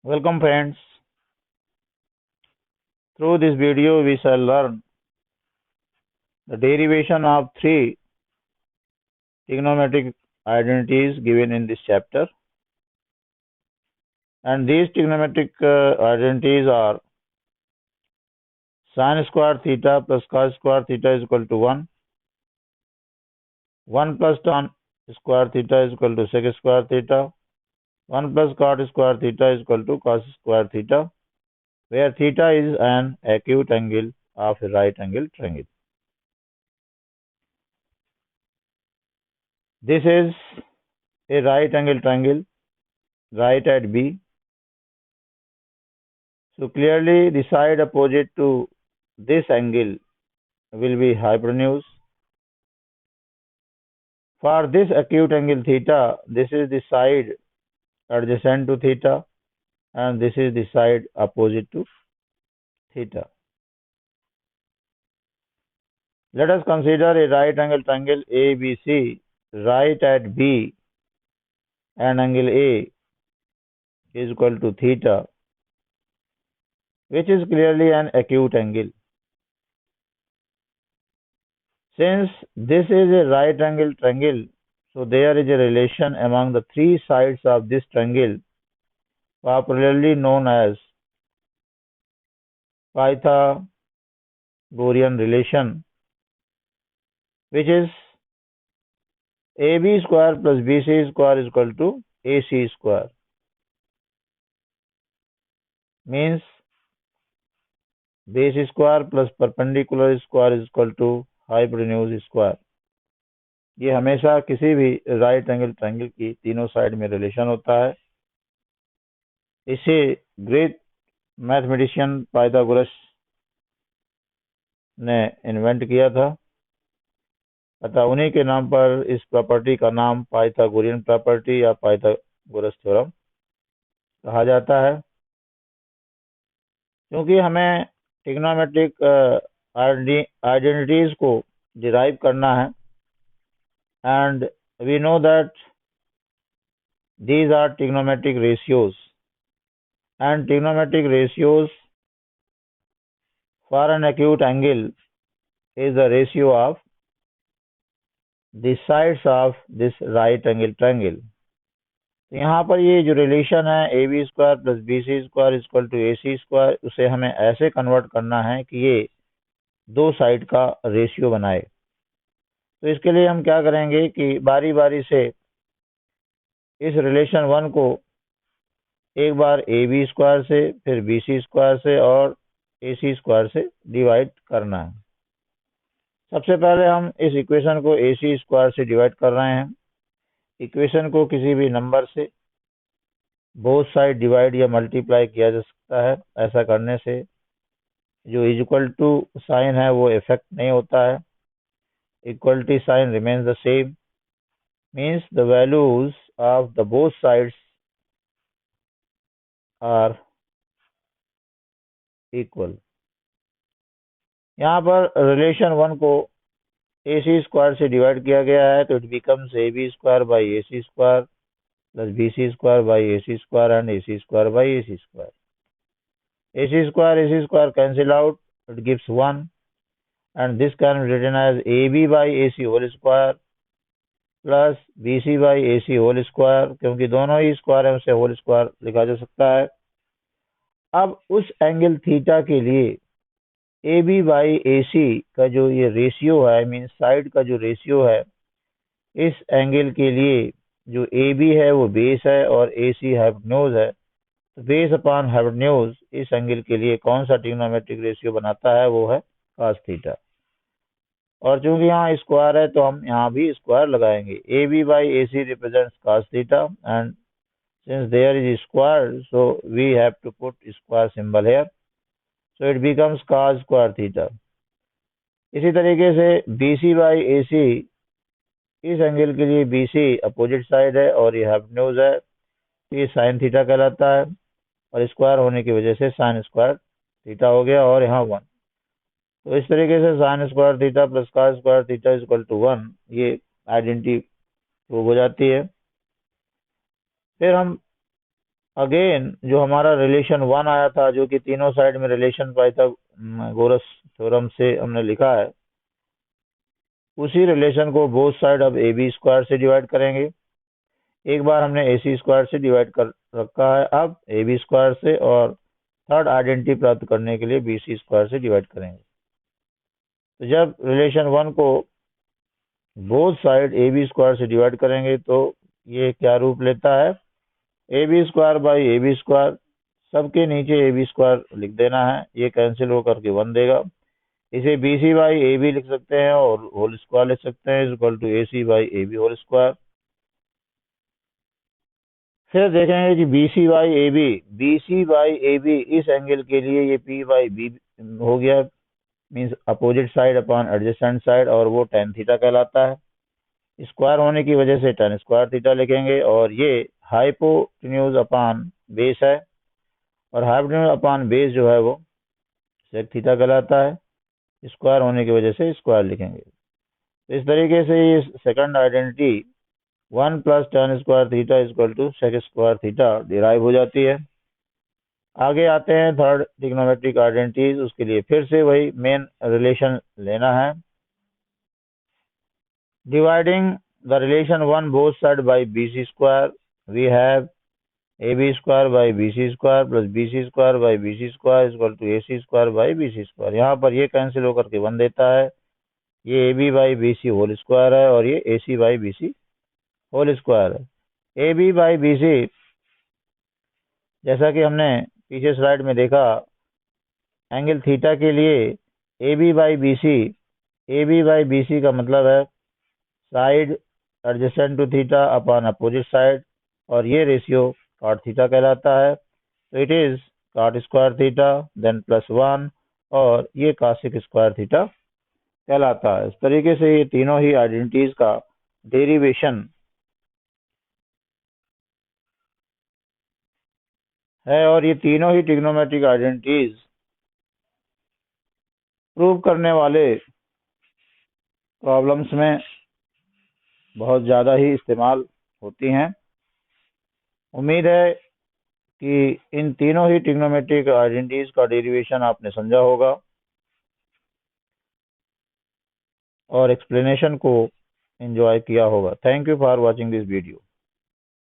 Welcome friends. Through this video we shall learn the derivation of three trigonometric identities given in this chapter. And these trigonometric identities are sin square theta plus cos square theta is equal to 1. 1 plus tan square theta is equal to sec square theta. 1 plus cot square theta is equal to cos square theta, where theta is an acute angle of a right angle triangle. This is a right angle triangle, right at B. So clearly the side opposite to this angle will be hypotenuse. For this acute angle theta, this is the side adjacent to theta and this is the side opposite to theta. Let us consider a right angle triangle ABC, right at B and angle A is equal to theta, which is clearly an acute angle. Since this is a right angle triangle, so there is a relation among the three sides of this triangle, popularly known as Pythagorean relation, which is AB square plus BC square is equal to AC square. Means base square plus perpendicular square is equal to hypotenuse square. ये हमेशा किसी भी right angle triangle की तीनों side में relation होता है. इसे ग्रेट मैथमेटिशियन पाइथागोरस ने इन्वेंट किया था, अतः उन्हीं के नाम पर इस प्रॉपर्टी का नाम पाइथागोरियन प्रॉपर्टी या पाइथागोरस थ्योरम कहा जाता है. क्योंकि हमें ट्रिग्नोमेट्रिक आइडेंटिटीज को डिराइव करना है, and we know that these are trigonometric ratios, and trigonometric ratios for an acute angle is the ratio of the sides of this right angle triangle. तो यहाँ पर ये जो रिलेशन है ए B square plus B C square equal to A C square, उसे हमें ऐसे convert करना है कि ये दो साइड का रेशियो बनाए. तो इसके लिए हम क्या करेंगे कि बारी बारी से इस रिलेशन 1 को एक बार ए बी स्क्वायर से, फिर बी सी स्क्वायर से और ए सी स्क्वायर से डिवाइड करना है. सबसे पहले हम इस इक्वेशन को ए सी स्क्वायर से डिवाइड कर रहे हैं. इक्वेशन को किसी भी नंबर से बोथ साइड डिवाइड या मल्टीप्लाई किया जा सकता है. ऐसा करने से जो इक्वल टू साइन है वो इफेक्ट नहीं होता है. Equality sign remains the same, means the values of the both sides are equal. यहाँ पर रिलेशन 1 को ए सी स्क्वायर से डिवाइड किया गया है, तो it becomes A B square by A C square plus B C square by A C square and A C square by A C square. A C square cancel out, it gives 1 and this can be written as AB by AC whole square plus BC by AC whole square, क्योंकि दोनों ही square है उसे whole square लिखा जा सकता है. अब उस एंगल थीटा के लिए AB बाई AC का जो ये रेशियो है, मीन साइड का जो रेशियो है, इस एंगल के लिए जो AB है वो बेस है और AC हाइपोटेन्यूज है. तो बेस अपॉन हाइपोटेन्यूज इस एंगल के लिए कौन सा ट्रिग्नोमेट्रिक रेशियो बनाता है, वो है cos थीटा. और चूंकि यहाँ स्क्वायर है तो हम यहाँ भी स्क्वायर लगाएंगे. A B by A C represents cos theta and since there is square so we have to put square symbol here, so it becomes cos square theta. इसी तरीके से बी सी बाई ए सी, इस angle के लिए B सी opposite side है और ये hypotenuse है, तो ये साइन थीटा कहलाता है और स्क्वायर होने की वजह से साइन स्क्वायर थीटा हो गया और यहाँ 1. तो इस तरीके से sine square theta plus cos square theta is equal to 1, ये आइडेंटिटी प्रूव हो जाती है. फिर हम अगेन जो हमारा रिलेशन 1 आया था, जो कि तीनों साइड में रिलेशन पाइथागोरस थ्योरम से हमने लिखा है, उसी रिलेशन को बोथ साइड अब ए बी स्क्वायर से डिवाइड करेंगे। एक बार हमने ए सी स्क्वायर से डिवाइड कर रखा है, अब ए बी स्क्वायर से, और थर्ड आइडेंटिटी प्राप्त करने के लिए बी सी स्क्वायर से डिवाइड करेंगे। तो जब रिलेशन 1 को both side A B square से डिवाइड करेंगे तो ये क्या रूप लेता है, ए B square by A B square, सबके नीचे ए बी स्क्वायर लिख देना है, ये कैंसिल होकर के 1 देगा। इसे B C by A B लिख सकते हैं और होल स्क्वायर लिख सकते हैं, equal to A C by A B whole square. फिर देखेंगे कि B C by A B, इस एंगल के लिए ये पी बाई बी हो गया, means opposite side upon adjacent side, और वो tan थीटा कहलाता है। स्क्वायर होने की वजह से tan स्क्वायर थीटा लिखेंगे, और ये हाइपोटेन्यूज अपॉन बेस है, और हाइपोटेन्यूज अपॉन बेस जो है वो सेक थीटा कहलाता है। स्क्वायर होने की वजह से स्क्वायर लिखेंगे। तो इस तरीके से ये second identity 1 plus tan square theta equal to sec square theta derive हो जाती है। आगे आते हैं थर्ड ट्रिग्नोमेट्रिक आइडेंटिटीज, उसके लिए फिर से वही मेन रिलेशन लेना है। Dividing the relation 1 both side by B C square, we have A B square by B C square plus B C square by B C square equal to A C square by B C square. यहाँ पर ये cancel होकर के 1 देता है, ये a B by B c whole square है, और ये a C by B c whole square है। A B by B c, जैसा कि हमने पीछे स्लाइड में देखा, एंगल थीटा के लिए A B by B C, A B by B C का मतलब है side adjacent to theta upon opposite side, और ये रेशियो कॉट थीटा कहलाता है। तो it is cot square theta then plus 1, और ये कॉसेक स्क्वायर थीटा कहलाता है। इस तरीके से ये तीनों ही आइडेंटिटीज का डेरिवेशन है, और ये तीनों ही ट्रिग्नोमेट्रिक आइडेंटिटीज प्रूव करने वाले प्रॉब्लम्स में बहुत ज़्यादा ही इस्तेमाल होती हैं। उम्मीद है कि इन तीनों ही ट्रिग्नोमेट्रिक आइडेंटिटीज का डेरिवेशन आपने समझा होगा और एक्सप्लेनेशन को एंजॉय किया होगा। Thank you for watching this video.